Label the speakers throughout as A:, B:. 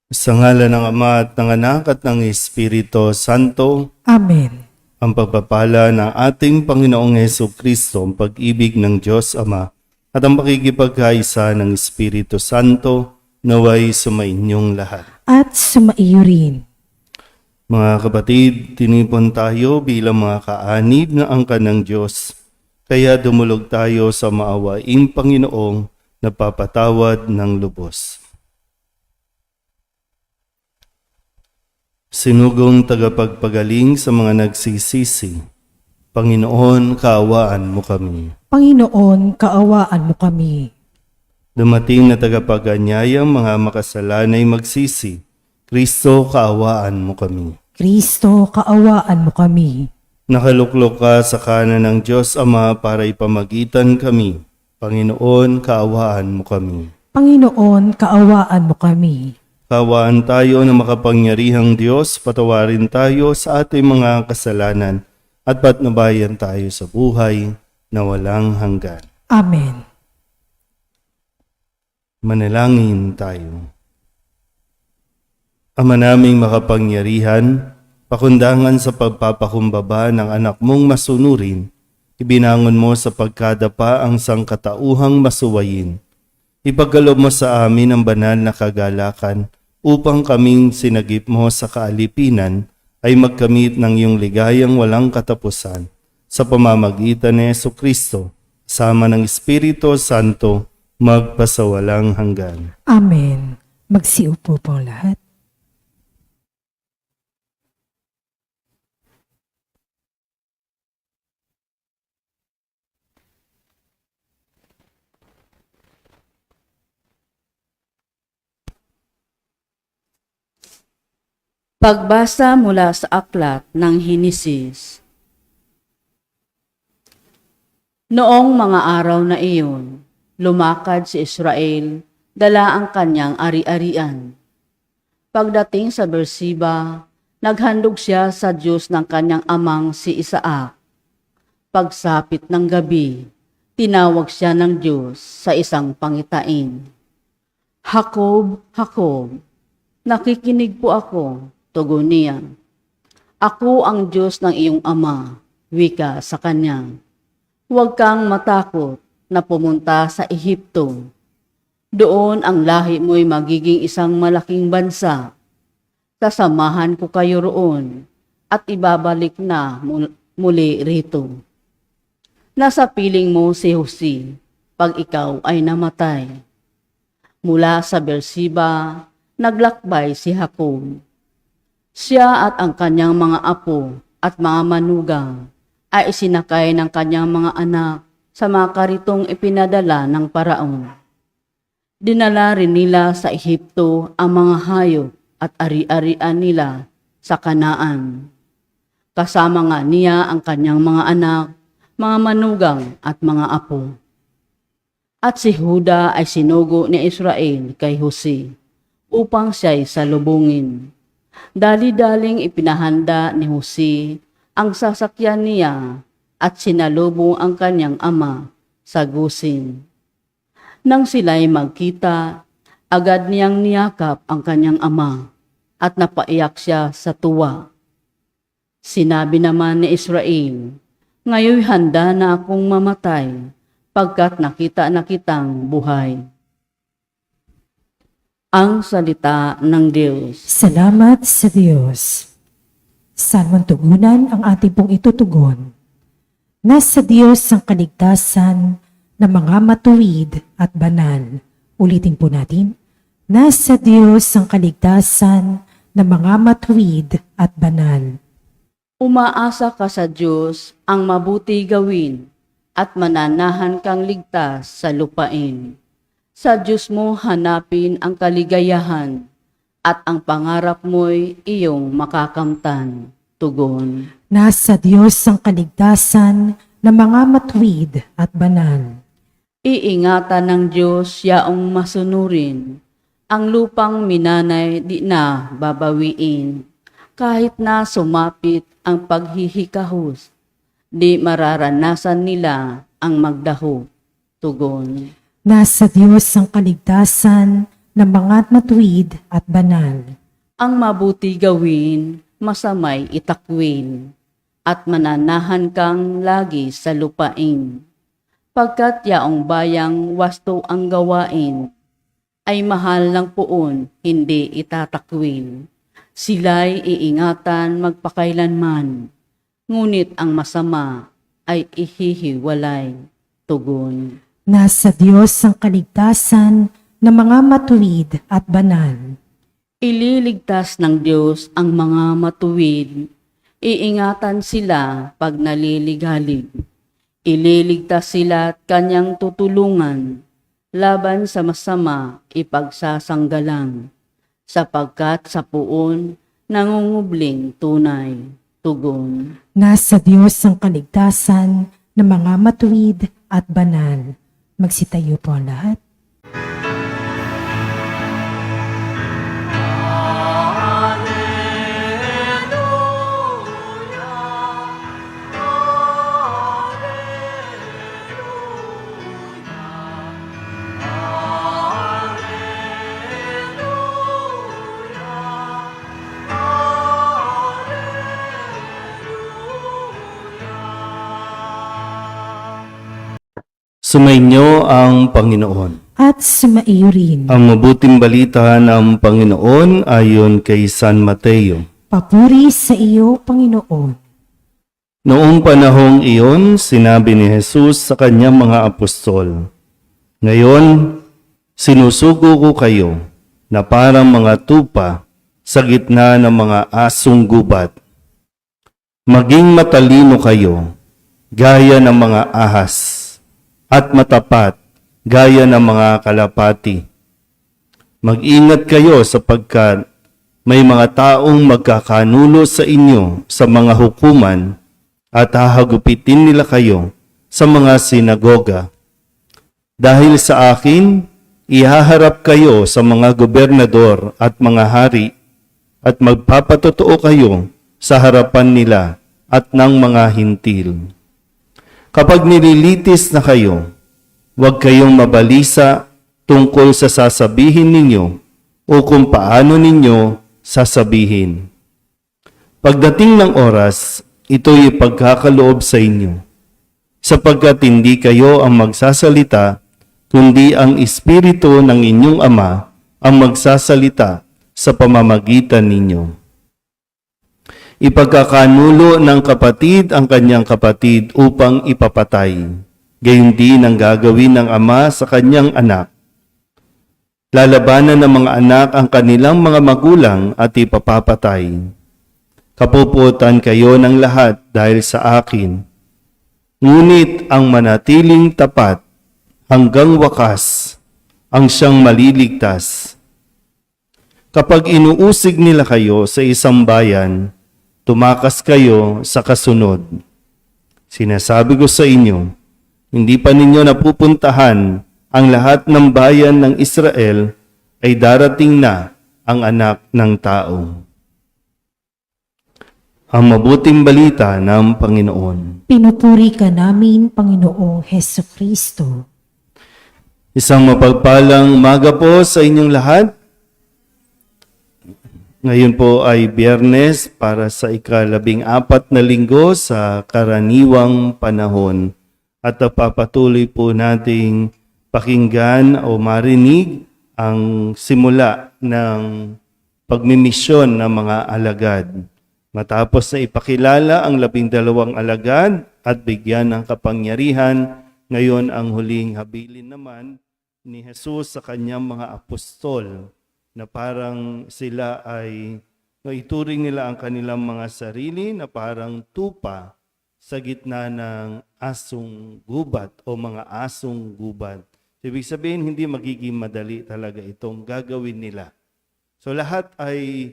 A: Sa ngalan ng Ama at ng Anak at ng Espiritu Santo,
B: Amen.
A: ang pagpapala ng ating Panginoong Hesukristo, ang pag-ibig ng Diyos Ama, at ang pakikipagkaisa ng Espiritu Santo, naway sumainyong lahat.
B: At sumaiyo rin.
A: Mga kapatid, tinipon tayo bilang mga kaanib na angkan ng Diyos, kaya dumulog tayo sa maawaing Panginoong napapatawad ng lubos. Sinugong tagapagpagaling sa mga nagsisisi, Panginoon, kaawaan mo kami.
B: Panginoon, kaawaan mo kami.
A: Dumating na tagapaganyayang mga makasalanay magsisi, Kristo, kaawaan mo kami.
B: Kristo, kaawaan mo kami.
A: Nakaluklok ka sa kanan ng Diyos Ama para ipamagitan kami. Panginoon, kaawaan mo kami.
B: Panginoon, kaawaan mo kami.
A: Kaawaan tayo ng makapangyarihang Diyos, patawarin tayo sa ating mga kasalanan at patnubayan tayo sa buhay na walang hanggan.
B: Amen.
A: Manalangin tayo. Ama naming makapangyarihan, pakundangan sa pagpapakumbaba ng anak mong masunurin, ibinangon mo sa pagkadapa ang sangkatauhang masuwayin. Ipagkaloob mo sa amin ang banal na kagalakan upang kaming sinagip mo sa kaalipinan ay magkamit ng iyong ligayang walang katapusan sa pamamagitan ni Jesucristo, sama ng Espiritu Santo, magpasawalang hanggan.
B: Amen. Magsiupo po ang lahat.
C: Pagbasa mula sa aklat ng Henesis. Noong mga araw na iyon, lumakad si Israel, dala ang kanyang ari-arian. Pagdating sa Beersheba, naghandog siya sa Diyos ng kanyang amang si Isaac. Pagsapit ng gabi, tinawag siya ng Diyos sa isang pangitain. Jacob, Jacob, nakikinig po ako. Tugon niya, ako ang Diyos ng iyong ama, wika sa kanya. Huwag kang matakot na pumunta sa Ehipto. Doon ang lahi mo'y magiging isang malaking bansa. Sasamahan ko kayo roon at ibabalik na muli rito. Nasa piling mo si Jose pag ikaw ay namatay. Mula sa Beersheba, naglakbay si Jacob. Siya at ang kanyang mga apo at mga manugang ay isinakay ng kanyang mga anak sa mga karitong ipinadala ng Paraon. Dinala rin nila sa Ehipto ang mga hayop at ari-arian nila sa Kanaan. Kasama nga niya ang kanyang mga anak, mga manugang at mga apo. At si Juda ay sinugo ni Israel kay Jose upang siya'y salubungin. Dali-daling ipinahanda ni Jose ang sasakyan niya at sinalubong ang kanyang ama sa Gosen. Nang sila'y magkita, agad niyang niyakap ang kanyang ama at napaiyak siya sa tuwa. Sinabi naman ni Israel, ngayon handa na akong mamatay pagkat nakita na kitang buhay. Ang salita ng Diyos.
B: Salamat sa Diyos. Saan man tugunan ang ating pong itutugon? Nasa Diyos ang kaligtasan ng mga matuwid at banal. Ulitin po natin. Nasa Diyos ang kaligtasan ng mga matuwid at banal.
C: Umaasa ka sa Diyos ang mabuti gawin at mananahan kang ligtas sa lupain. Sa Diyos mo hanapin ang kaligayahan at ang pangarap mo'y iyong makakamtan. Tugon.
B: Nasa Diyos ang kaligtasan ng mga matuwid at banal.
C: Iingatan ng Diyos yaong masunurin. Ang lupang minanay di na babawiin. Kahit na sumapit ang paghihikahos, di mararanasan nila ang magdaho. Tugon.
B: Nasa Diyos ang kaligtasan ng mga matuwid at banal.
C: Ang mabuti gawin, masamay itakwin, at mananahan kang lagi sa lupain. Pagkat yaong bayang wasto ang gawain, ay mahal ng puon, hindi itatakwin. Sila'y iingatan magpakailanman, ngunit ang masama ay ihihiwalay. Tugon.
B: Nasa Diyos ang kaligtasan ng mga matuwid at banal.
C: Ililigtas ng Diyos ang mga matuwid, iingatan sila pag naliligalig. Ililigtas sila at kanyang tutulungan, laban sa masama ipagsasanggalang, sapagkat sa puon nangungubling tunay. Tugon.
B: Nasa Diyos ang kaligtasan ng mga matuwid at banal. Magsitayo po ang lahat.
A: Sumainyo ang Panginoon.
B: At sumaiyo rin.
A: Ang mabuting balita ng Panginoon ayon kay San Mateo.
B: Papuri sa iyo, Panginoon.
A: Noong panahong iyon, sinabi ni Jesus sa kanyang mga apostol, "Ngayon, sinusugo ko kayo na parang mga tupa sa gitna ng mga asong gubat. Maging matalino kayo, gaya ng mga ahas, at matapat, gaya ng mga kalapati. Mag-ingat kayo sapagkat may mga taong magkakanulo sa inyo sa mga hukuman at hahagupitin nila kayo sa mga sinagoga. Dahil sa akin, ihaharap kayo sa mga gobernador at mga hari at magpapatotoo kayo sa harapan nila at ng mga hintil. Kapag nililitis na kayo, huwag kayong mabalisa tungkol sa sasabihin ninyo o kung paano ninyo sasabihin. Pagdating ng oras, ito'y ipagkakaloob sa inyo, sapagkat hindi kayo ang magsasalita, kundi ang Espiritu ng inyong Ama ang magsasalita sa pamamagitan ninyo. Ipagkakanulo ng kapatid ang kanyang kapatid upang ipapatay. Gayon din ang gagawin ng ama sa kanyang anak. Lalabanan ng mga anak ang kanilang mga magulang at ipapapatay. Kapuputan kayo ng lahat dahil sa akin. Ngunit ang manatiling tapat hanggang wakas ang siyang maliligtas. Kapag inuusig nila kayo sa isang bayan, tumakas kayo sa kasunod. Sinasabi ko sa inyo, hindi pa ninyo napupuntahan ang lahat ng bayan ng Israel ay darating na ang anak ng tao. Ang mabuting balita ng Panginoon.
B: Pinupuri ka namin, Panginoong Heso Kristo.
A: Isang mapagpalang umaga po sa inyong lahat. Ngayon po ay Biyernes para sa ika-14 na linggo sa karaniwang panahon at papatuloy po nating pakinggan o marinig ang simula ng pagmimisyon ng mga alagad. Matapos na ipakilala ang 12 alagad at bigyan ng kapangyarihan, ngayon ang huling habilin naman ni Jesus sa kanyang mga apostol na parang sila ay ituring nila ang kanilang mga sarili na parang tupa sa gitna ng asong gubat o mga asong gubat. Ibig sabihin, hindi magiging madali talaga itong gagawin nila. So lahat ay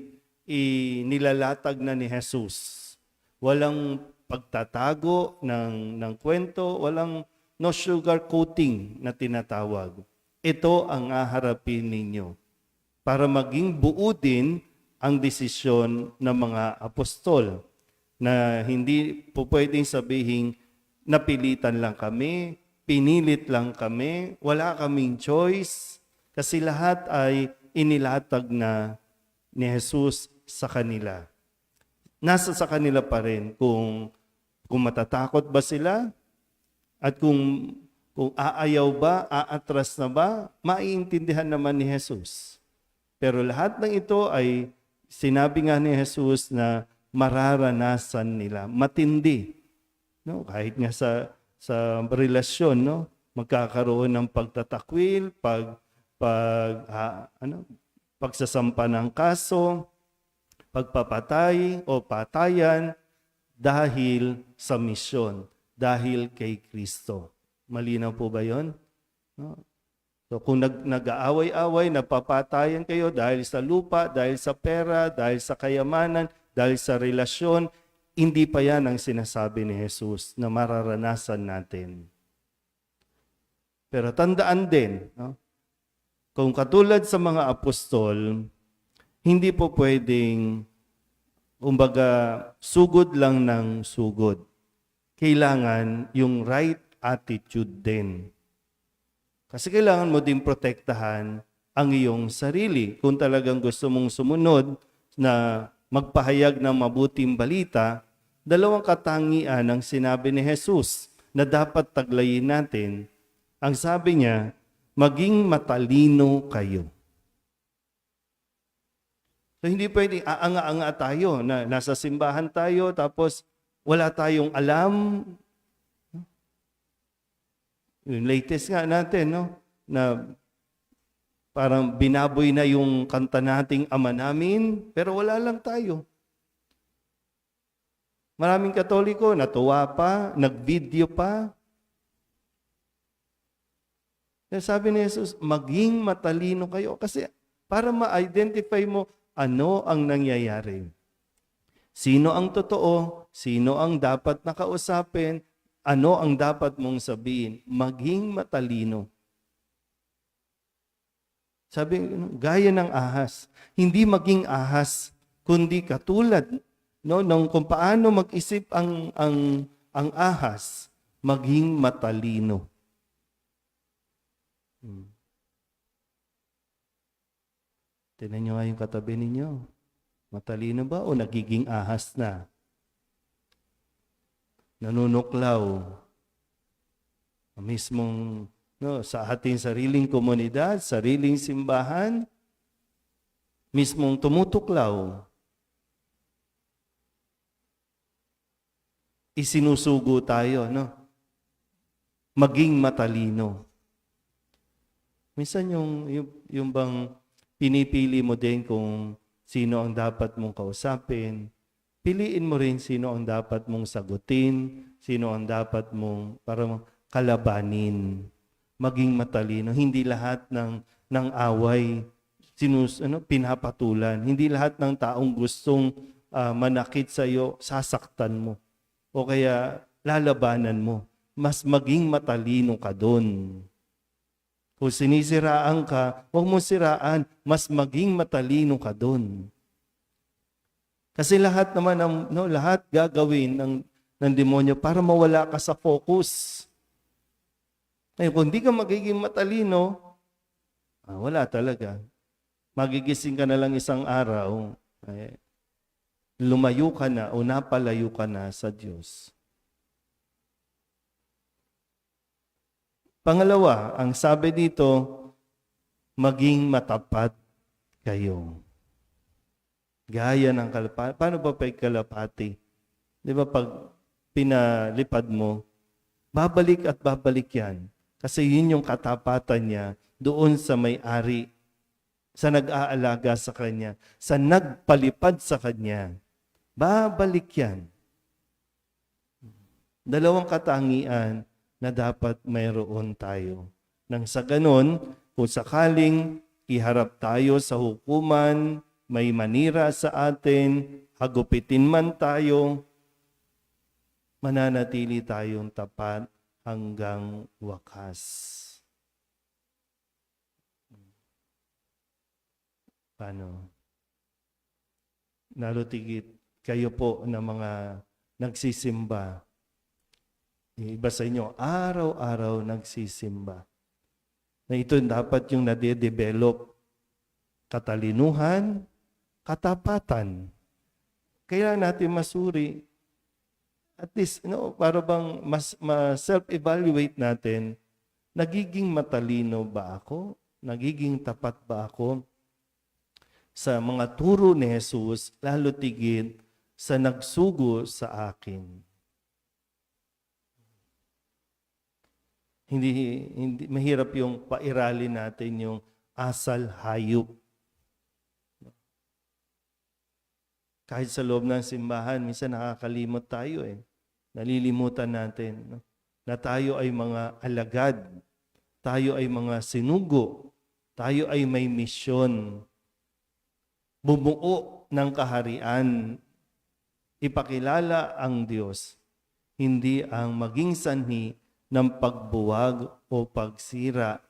A: nilalatag na ni Jesus. Walang pagtatago ng kwento, walang no sugar coating na tinatawag. Ito ang haharapin ninyo para maging buo din ang desisyon ng mga apostol na hindi po pwedeng sabihin napilitan lang kami, pinilit lang kami, wala kaming choice kasi lahat ay inilatag na ni Jesus sa kanila. Nasa sa kanila pa rin kung matatakot ba sila at kung aayaw ba, aatras na ba, maiintindihan naman ni Jesus. Pero lahat ng ito ay sinabi nga ni Jesus na mararanasan nila. Matindi. No? Kahit nga sa relasyon, no? Magkakaroon ng pagtatakwil, pagsasampa ng kaso, pagpapatay o patayan dahil sa misyon, dahil kay Kristo. Malinaw po ba yun? No? So kung nag-aaway-away, napapatayan kayo dahil sa lupa, dahil sa pera, dahil sa kayamanan, dahil sa relasyon, hindi pa yan ang sinasabi ni Jesus na mararanasan natin. Pero tandaan din, no? Kung katulad sa mga apostol, hindi po pwedeng, sugod lang ng sugod. Kailangan yung right attitude din. Kasi kailangan mo din protektahan ang iyong sarili. Kung talagang gusto mong sumunod na magpahayag ng mabuting balita, dalawang katangian ang sinabi ni Jesus na dapat taglayin natin. Ang sabi niya, maging matalino kayo. So hindi pwedeng aanga-anga tayo na nasa simbahan tayo tapos wala tayong alam. Yung latest nga natin, no? Na parang binaboy na yung kanta nating Ama Namin, pero wala lang tayo. Maraming Katoliko, natuwa pa, nag-video pa. Kaya sabi ni Jesus, maging matalino kayo. Kasi para ma-identify mo ano ang nangyayari. Sino ang totoo? Sino ang dapat nakausapin? Ano ang dapat mong sabihin? Maging matalino. Sabi, gaya ng ahas. Hindi maging ahas, kundi katulad ng kung paano mag-isip ang ahas, maging matalino. Tignan nyo nga yung katabi ninyo. Matalino ba o nagiging ahas na? Nanunuklaw. Mismong sa ating sariling komunidad, sariling simbahan, mismong tumutuklaw. Isinusugo tayo, no? Maging matalino. Minsan yung bang pinipili mo din kung sino ang dapat mong kausapin, piliin mo rin sino ang dapat mong sagutin, sino ang dapat mong parang kalabanin. Maging matalino. Hindi lahat ng away pinapatulan. Hindi lahat ng taong gustong manakit sa iyo, sasaktan mo. O kaya lalabanan mo. Mas maging matalino ka doon. Kung sinisiraan ka, huwag mo siraan, mas maging matalino ka doon. Kasi lahat naman lahat gagawin ng demonyo para mawala ka sa focus. Ngayon, kung di ka magiging matalino, wala talaga. Magigising ka na lang isang araw, lumayo ka na o napalayo ka na sa Diyos. Pangalawa, ang sabi dito, maging matapat kayo. Gaya ng kalapati. Paano ba kalapati? Di ba pag pinalipad mo, babalik at babalik yan. Kasi yun yung katapatan niya doon sa may-ari, sa nag-aalaga sa kanya, sa nagpalipad sa kanya. Babalik yan. Dalawang katangian na dapat mayroon tayo. Nang sa ganon, kung sakaling iharap tayo sa hukuman, may manira sa atin, hagupitin man tayo, mananatili tayong tapat hanggang wakas. Paano? Nalutigit kayo po na mga nagsisimba. Yung iba sa inyo, araw-araw nagsisimba. Na ito dapat yung nade-develop katalinuhan, katapatan. Kailangan natin masuri. At least, para bang self-evaluate natin, nagiging matalino ba ako? Nagiging tapat ba ako sa mga turo ni Jesus, lalo tigit sa nagsugo sa akin? Hindi mahirap yung pairali natin yung asal hayop. Kahit sa loob ng simbahan, minsan nakakalimot tayo Nalilimutan natin na tayo ay mga alagad. Tayo ay mga sinugo. Tayo ay may misyon. Bumuo ng kaharian. Ipakilala ang Diyos. Hindi ang maging sanhi ng pagbuwag o pagsira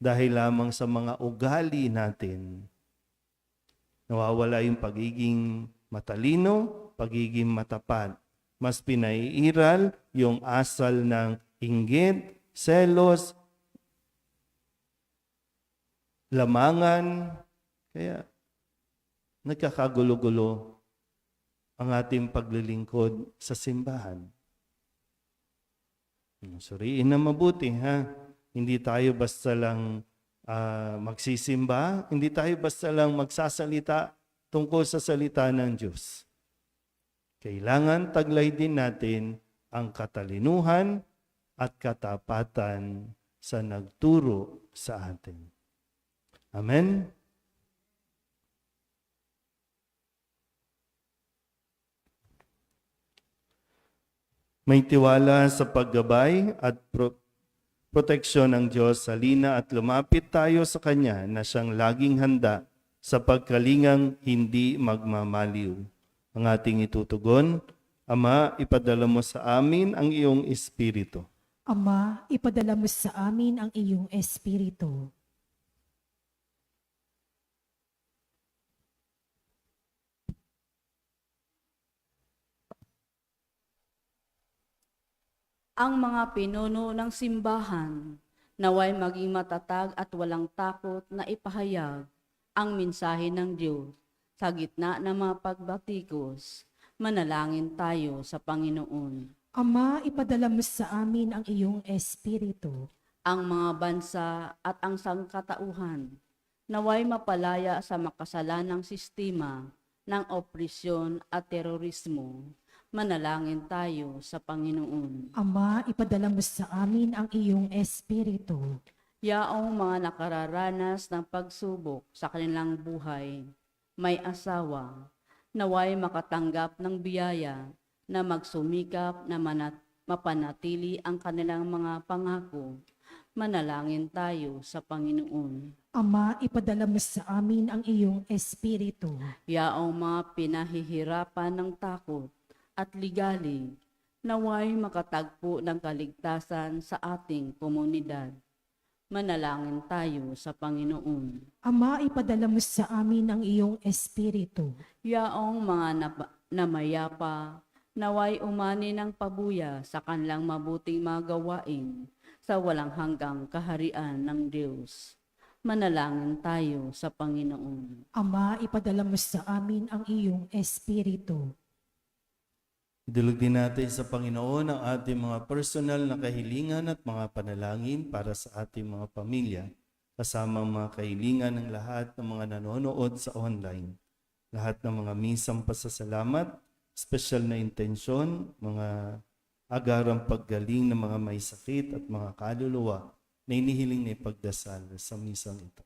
A: dahil lamang sa mga ugali natin. Nawawala yung pagiging matalino, pagiging matapat. Mas pinaiiral yung asal ng inggit, selos, lamangan. Kaya nagkakagulo-gulo ang ating paglilingkod sa simbahan. Suriin na mabuti, ha? Hindi tayo basta lang magsisimba, hindi tayo basta lang magsasalita tungkol sa salita ng Diyos. Kailangan taglay din natin ang katalinuhan at katapatan sa nagturo sa atin. Amen? May tiwala sa paggabay at proteksyon ng Diyos sa lina at lumapit tayo sa Kanya na siyang laging handa sa pagkalingang hindi magmamaliw. Ang ating itutugon, Ama, ipadala mo sa amin ang iyong Espiritu.
B: Ama, ipadala mo sa amin ang iyong Espiritu.
C: Ang mga pinuno ng simbahan, naway maging matatag at walang takot na ipahayag ang mensahe ng Diyos sa gitna ng mga pagbatikos. Manalangin tayo sa Panginoon.
B: Ama, ipadala mo sa amin ang iyong Espiritu.
C: Ang mga bansa at ang sangkatauhan, naway mapalaya sa makasalanang sistema ng opresyon at terorismo. Manalangin tayo sa Panginoon.
B: Ama, ipadala mo sa amin ang iyong Espiritu.
C: Yaong mga nakararanas ng pagsubok sa kanilang buhay, may asawa, naway makatanggap ng biyaya na magsumikap na mapanatili ang kanilang mga pangako. Manalangin tayo sa Panginoon.
B: Ama, ipadala mo sa amin ang iyong Espiritu.
C: Yaong mga pinahihirapan ng takot at ligali, naway makatagpo ng kaligtasan sa ating komunidad. Manalangin tayo sa Panginoon.
B: Ama, ipadala mo sa amin ang iyong Espiritu.
C: Yaong mga namayapa, naway umani ng pabuya sa kanilang mabuting mga gawain sa walang hanggang kaharian ng Diyos. Manalangin tayo sa Panginoon.
B: Ama, ipadala mo sa amin ang iyong Espiritu.
A: Idulog din natin sa Panginoon ang ating mga personal na kahilingan at mga panalangin para sa ating mga pamilya, kasama ang mga kahilingan ng lahat ng mga nanonood sa online. Lahat ng mga misang pasasalamat, special na intensyon, mga agarang paggaling ng mga may sakit at mga kaluluwa na inihiling na ipagdasal sa misang ito.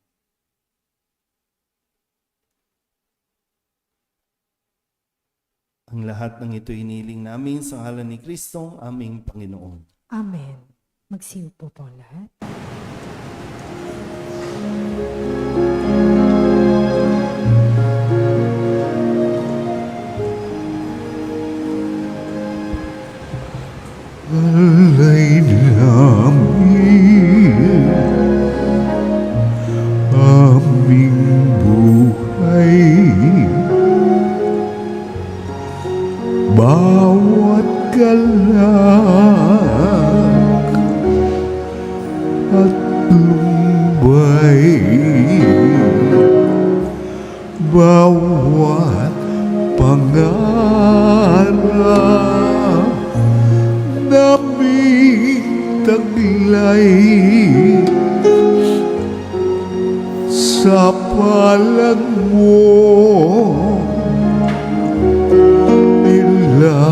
A: Ang lahat ng ito iniling namin sa ngalan ni Kristong aming Panginoon.
B: Amen. Magsiupo po ang lahat.
D: Alay namin aming buhay, bawat galak at lumbay bawat pangarap naming taglay sa palad mo nilalagay.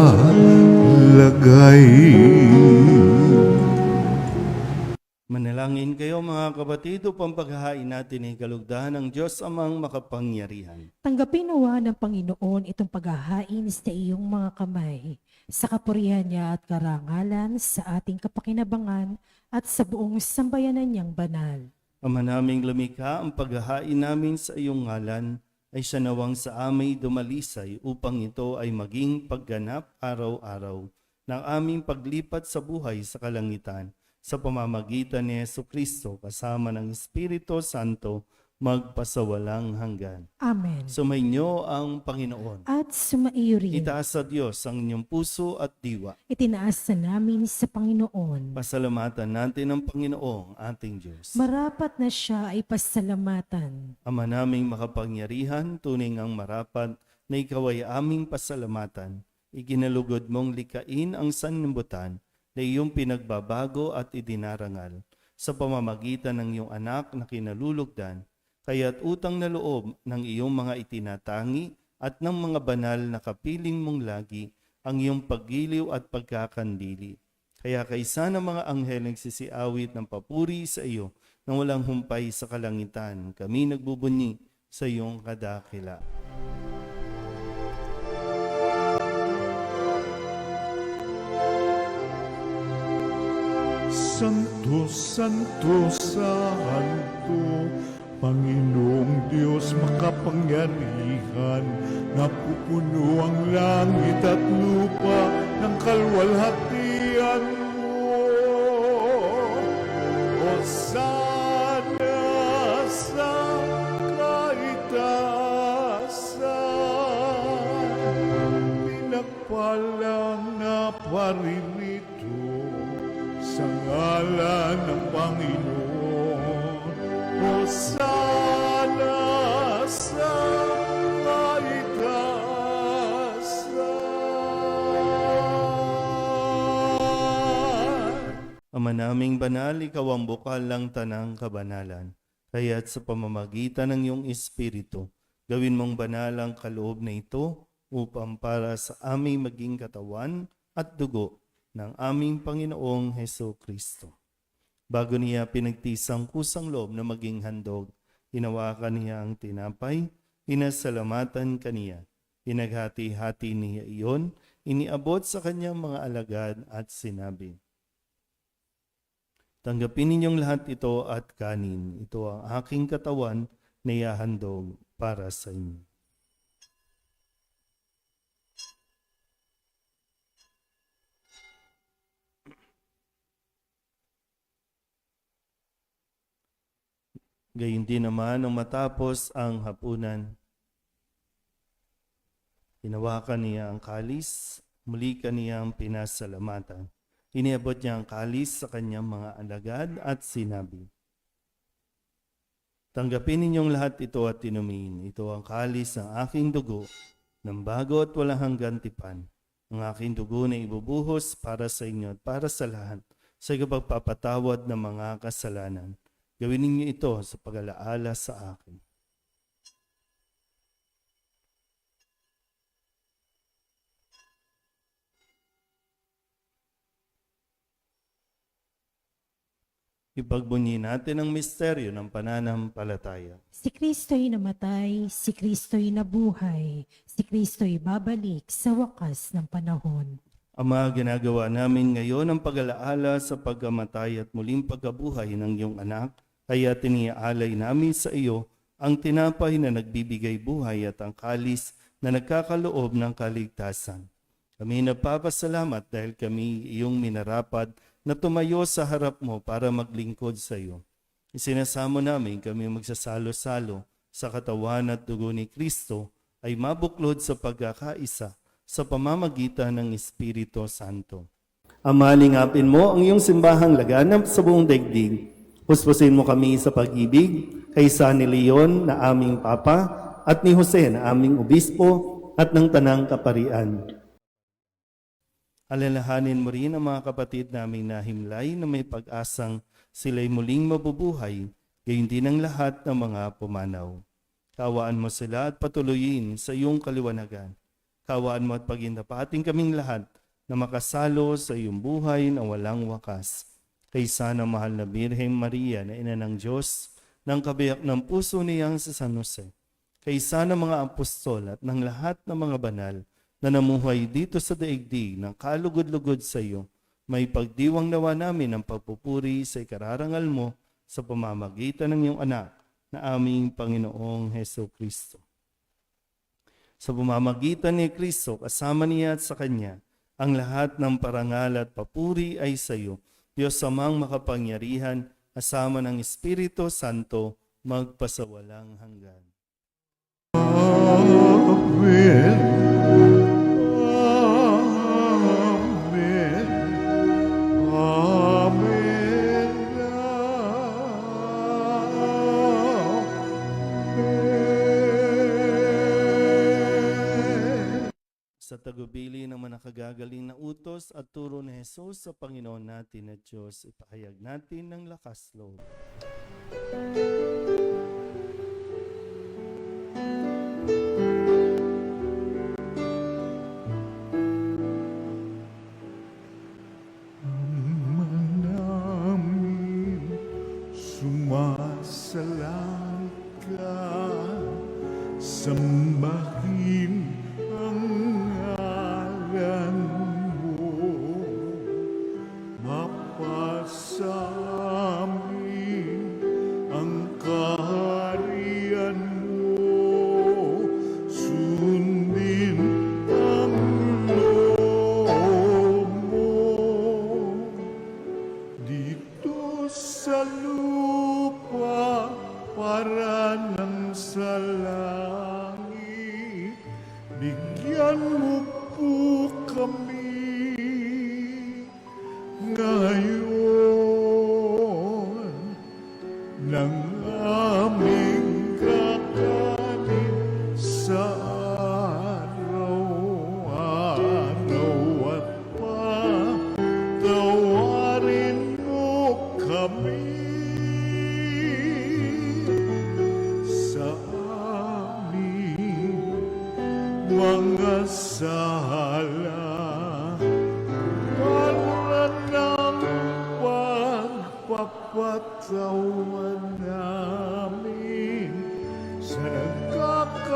A: Manalangin kayo mga kapatid upang paghahain natin ay kalugdahan ng Diyos amang makapangyarihan.
B: Tanggapin nawa ng Panginoon itong paghahain sa iyong mga kamay, sa kapurihan niya at karangalan, sa ating kapakinabangan at sa buong sambayanan niyang banal.
A: Ama naming lumikha, ang paghahain namin sa iyong ngalan ay siya nawang sa amay dumalisay upang ito ay maging pagganap araw-araw ng aming paglipat sa buhay sa kalangitan sa pamamagitan ni Jesucristo kasama ng Espiritu Santo magpasawalang hanggan.
B: Amen.
A: Sumainyo ang Panginoon.
B: At sumaiyo rin,
A: Itaas sa Diyos ang inyong puso at diwa.
B: itinaas na namin sa Panginoon.
A: Pasalamatan natin ang Panginoong ating Diyos.
B: Marapat na siya ay pasalamatan.
A: Ama naming makapangyarihan, tuning ang marapat na ikaw ay aming pasalamatan. Iginalugod mong likain ang sanlibutan na iyong pinagbabago at idinarangal sa pamamagitan ng iyong anak na kinalulugdan, kaya't utang na loob ng iyong mga itinatangi at ng mga banal na kapiling mong lagi ang iyong paggiliw at pagkakandili. Kaya kaysa ng mga anghel nagsisiawit ng papuri sa iyo nang walang humpay sa kalangitan, kami nagbubunyi sa iyong kadakila.
D: Santo, Santo, Santo, Panginoong Diyos makapangyarihan, napupuno ang langit at lupa ng kalwalhatian mo. Hosana sa kaitaasan, pinagpalang na paririto sa ngalan ng Panginoon. Hosana sa kaitaasan.
A: Ama naming banal, ikaw ang bukal ng tanang kabanalan. Kaya't sa pamamagitan ng iyong Espiritu, gawin mong banal ang kaloob na ito upang para sa aming maging katawan at dugo ng aming Panginoong Heso Kristo. Bago niya pinagtisang kusang loob na maging handog, hinawakan niya ang tinapay, inasalamatan kaniya. Pinaghati-hati niya iyon, iniabot sa kanyang mga alagad at sinabi, "Tanggapin ninyong lahat ito at kanin. Ito ang aking katawan na ihahandog para sa inyo." Gayun din naman nung matapos ang hapunan, hinawakan niya ang kalis, muli kaniyang pinasalamatan. Iniabot niya ang kalis sa kanyang mga alagad at sinabi, "Tanggapin ninyong lahat ito at inumin. Ito ang kalis ng aking dugo, ng bago at walang hanggang tipan. Ang aking dugo na ibubuhos para sa inyo at para sa lahat sa pagpapatawad ng mga kasalanan. Gawin ninyo ito sa pag-alaala sa akin." Ipagbunyi natin ang misteryo ng pananampalataya.
B: Si Kristo'y namatay, si Kristo'y nabuhay, si Kristo'y babalik sa wakas ng panahon.
A: Ama, ginagawa namin ngayon ang pag-alaala sa pagkamatay at muling pagkabuhay ng iyong anak, kaya tiniaalay namin sa iyo ang tinapay na nagbibigay buhay at ang kalis na nagkakaloob ng kaligtasan. Kami nagpapasalamat dahil kami iyong minarapat na tumayo sa harap mo para maglingkod sa iyo. Isinasamo namin kami magsasalo-salo sa katawan at dugo ni Kristo ay mabuklod sa pagkakaisa sa pamamagitan ng Espiritu Santo. Ama, lingapin mo ang iyong simbahang laganap sa buong daigdig. Puspusin mo kami sa pag-ibig kay San Leon na aming Papa at ni Jose na aming obispo at ng tanang kaparian. Alalahanin mo rin ang mga kapatid naming nahimlay na may pag-asang sila'y muling mabubuhay, gayon din ang lahat ng mga pumanaw. Kawaan mo sila at patuloyin sa iyong kaliwanagan. Kawaan mo at pagindapating kaming lahat na makasalo sa iyong buhay na walang wakas. Kaysa ng mahal na Birheng Maria na ina ng Diyos, ng kabiyak ng puso niyang sa San Jose, kaysa ng mga apostol at ng lahat ng mga banal na namuhay dito sa daigdig ng kalugod-lugod sa iyo, may pagdiwang nawa namin ang pagpupuri sa ikararangal mo sa pamamagitan ng iyong anak na aming Panginoong Heso Kristo. Sa pamamagitan ni Kristo, kasama niya at sa Kanya, ang lahat ng parangal at papuri ay sa iyo, Diyos Amang makapangyarihan, kasama ng Espiritu Santo, magpasawalang hanggan.
D: Amen. Amen. Amen. Amen.
A: Sa tagubili ng manakagagaling na utos at turo ni Jesus sa Panginoon natin at Diyos, ipahayag natin ng lakas loob.
D: Namin sumasalangit ka, sambahin ang ngalan mo, mapasamin ang kaharian mo, sundin ang loob mo dito sa lupa para nang sa langit. Bigyan mo po kami ngayon ng aming kakanin sa araw-araw at patawarin mo kami sa aming mga sala para ng pagpapatawan namin sa nagkakasala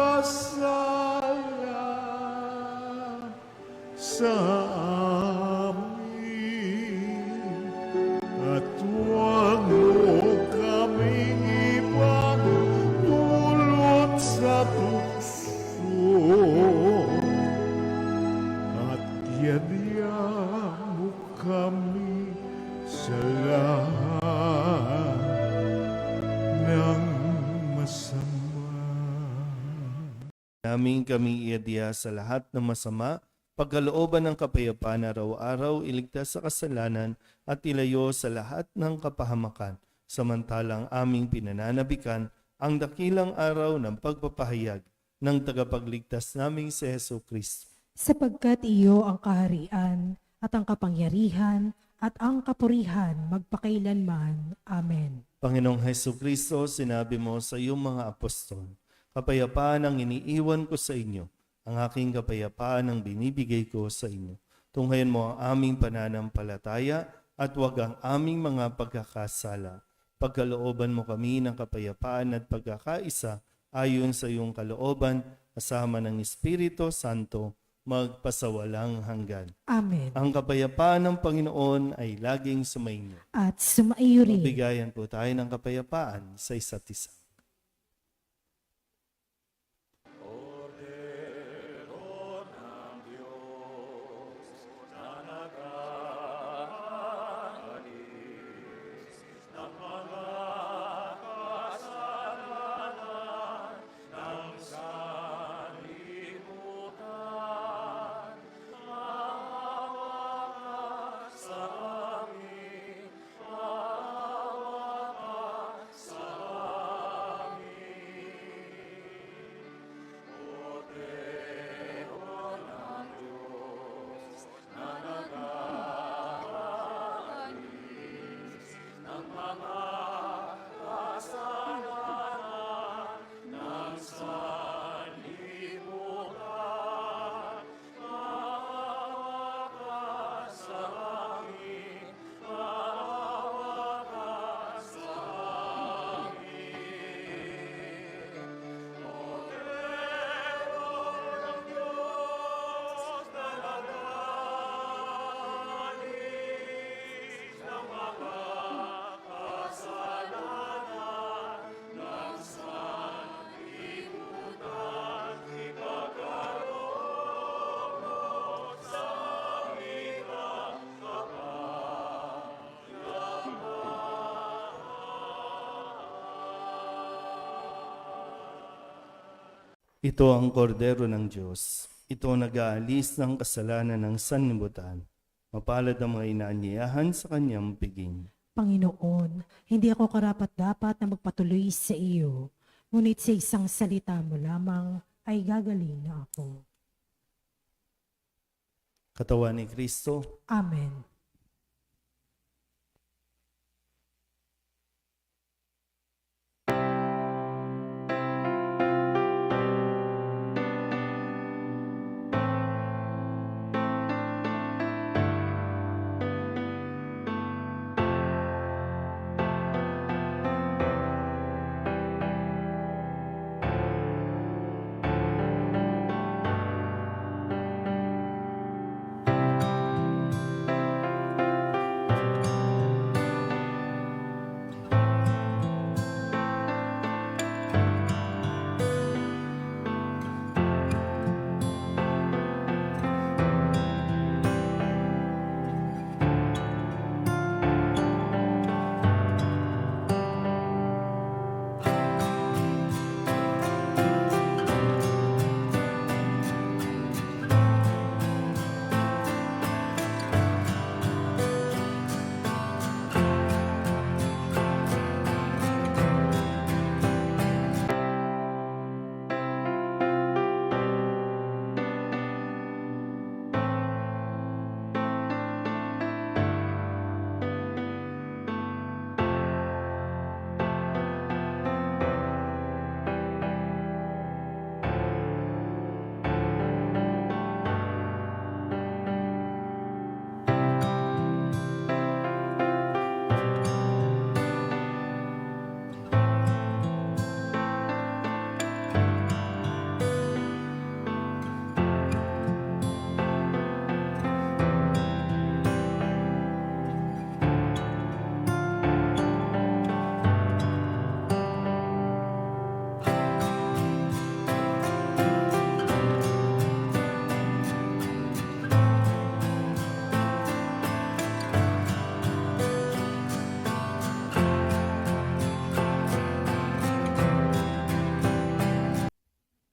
D: sa amin. At huwag mo kaming ipagdulot sa tukso, at yadya mo kami sa lahat ng masama.
A: Namin kami iadya sa lahat ng masama, pagkalooban ng kapayapaan araw-araw, iligtas sa kasalanan at ilayo sa lahat ng kapahamakan, samantalang aming pinananabikan ang dakilang araw ng pagpapahayag ng tagapagligtas naming si Heso Kristo.
B: Sapagkat iyo ang kaharian at ang kapangyarihan at ang kapurihan magpakailanman. Amen.
A: Panginoong Heso Kristo, sinabi mo sa iyong mga apostol, kapayapaan ang iniiwan ko sa inyo, ang aking kapayapaan ang binibigay ko sa inyo. Tunghayan mo ang aming pananampalataya at huwag ang aming mga pagkakasala. Pagkalooban mo kami ng kapayapaan at pagkakaisa ayon sa iyong kalooban, kasama ng Espiritu Santo, magpasawalang hanggan.
B: Amen.
A: Ang kapayapaan ng Panginoon ay laging sumainyo.
B: At sumaiyo rin.
A: Magbigayan po tayo ng kapayapaan sa isa't isa. Ito ang kordero ng Diyos. Ito nag-aalis ng kasalanan ng sanlibutan. Mapalad ang mga inaanyayahan sa kanyang piging.
B: Panginoon, hindi ako karapat-dapat na magpatuloy sa iyo, ngunit sa isang salita mo lamang ay gagaling na ako.
A: Katawan ni Kristo,
B: Amen.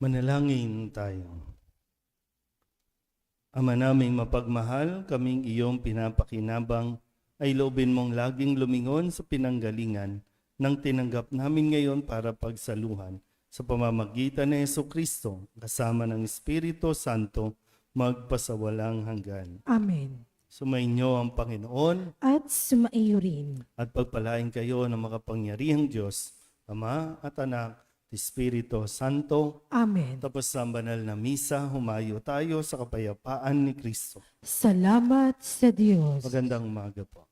A: manalangin tayo. Ama naming mapagmahal, kaming iyong pinapakinabang, ay loobin mong laging lumingon sa pinanggalingan ng tinanggap namin ngayon para pagsaluhan sa pamamagitan ni Jesucristo kasama ng Espiritu Santo magpasawalang hanggan.
B: Amen.
A: Sumainyo ang Panginoon
B: At sumaiyo rin.
A: at pagpalain kayo ng makapangyarihang Diyos, Ama at Anak, at Espiritu Santo.
B: Amen.
A: Tapos sa banal na misa, humayo tayo sa kapayapaan ni Kristo.
B: Salamat sa Diyos.
A: Magandang umaga po.